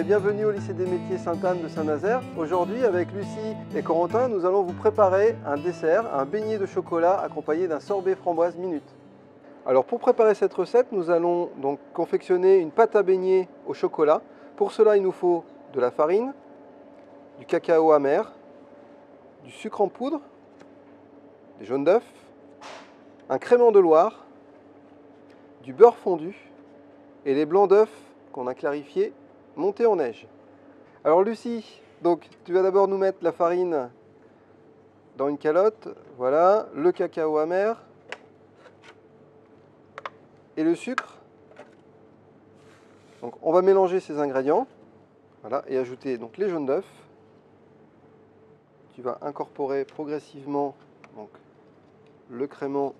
bienvenue au lycée des métiers Sainte-Anne de Saint-Nazaire. Aujourd'hui, avec Lucie et Corentin, nous allons vous préparer un dessert, un beignet de chocolat accompagné d'un sorbet framboise minute. Alors pour préparer cette recette, nous allons donc confectionner une pâte à beignet au chocolat. Pour cela, il nous faut de la farine, du cacao amer, du sucre en poudre, des jaunes d'œufs, un crément de Loire, du beurre fondu et les blancs d'œufs qu'on a clarifiés montés en neige. Alors Lucie, donc tu vas d'abord nous mettre la farine dans une calotte, voilà, le cacao amer et le sucre. Donc on va mélanger ces ingrédients, voilà, et ajouter donc les jaunes d'œufs. Tu vas incorporer progressivement donc le crément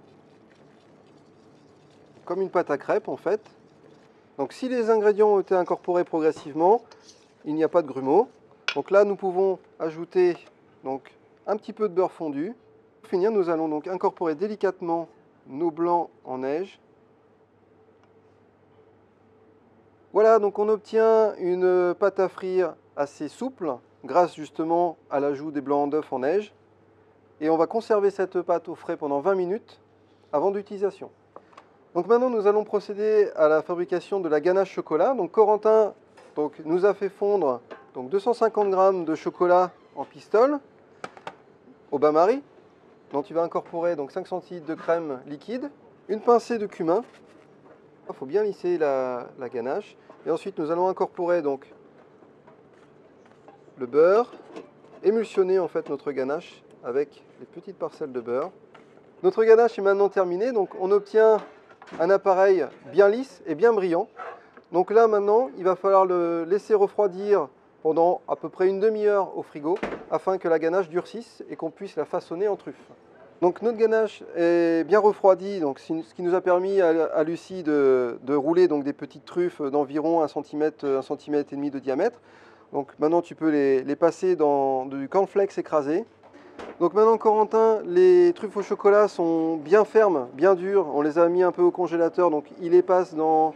comme une pâte à crêpes en fait. Donc si les ingrédients ont été incorporés progressivement, il n'y a pas de grumeaux. Donc là nous pouvons ajouter donc un petit peu de beurre fondu. Pour finir, nous allons donc incorporer délicatement nos blancs en neige. Voilà, donc on obtient une pâte à frire assez souple grâce justement à l'ajout des blancs d'œufs en neige. Et on va conserver cette pâte au frais pendant 20 minutes avant d'utilisation. Donc maintenant nous allons procéder à la fabrication de la ganache chocolat. Donc Corentin nous a fait fondre 250 g de chocolat en pistole au bain-marie, dont tu vas incorporer 5 cl de crème liquide, une pincée de cumin. Il faut bien lisser la ganache. Et ensuite nous allons incorporer le beurre, émulsionner en fait notre ganache avec les petites parcelles de beurre. Notre ganache est maintenant terminée, donc on obtient un appareil bien lisse et bien brillant. Donc là maintenant, il va falloir le laisser refroidir pendant à peu près une demi-heure au frigo afin que la ganache durcisse et qu'on puisse la façonner en truffe. Donc notre ganache est bien refroidie, donc ce qui nous a permis à Lucie de rouler des petites truffes d'environ 1 cm, 1,5 cm de diamètre. Donc maintenant tu peux les passer dans du cornflakes écrasé. Donc maintenant Corentin, les truffes au chocolat sont bien fermes, bien dures. On les a mis un peu au congélateur, donc il les passe dans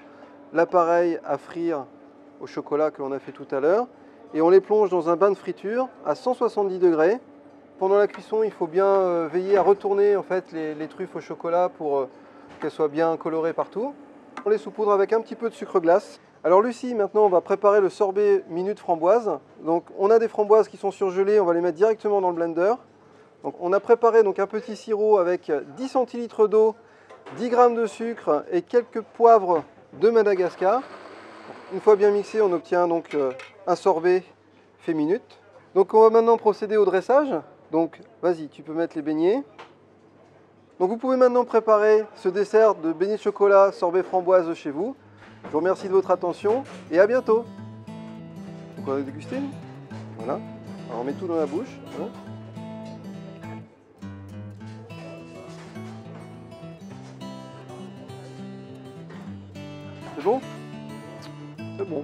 l'appareil à frire au chocolat que l'on a fait tout à l'heure. Et on les plonge dans un bain de friture à 170 degrés. Pendant la cuisson, il faut bien veiller à retourner en fait, les truffes au chocolat pour qu'elles soient bien colorées partout. On les saupoudre avec un petit peu de sucre glace. Alors Lucie, maintenant on va préparer le sorbet minute framboise. Donc on a des framboises qui sont surgelées, on va les mettre directement dans le blender. Donc on a préparé un petit sirop avec 10 centilitres d'eau, 10 g de sucre et quelques poivres de Madagascar. Une fois bien mixé, on obtient un sorbet fait minute. Donc on va maintenant procéder au dressage. Donc vas-y, tu peux mettre les beignets. Donc vous pouvez maintenant préparer ce dessert de beignets de chocolat sorbet framboise chez vous. Je vous remercie de votre attention et à bientôt. Donc on va déguster. Voilà. Alors on met tout dans la bouche. Voilà. C'est bon? C'est bon.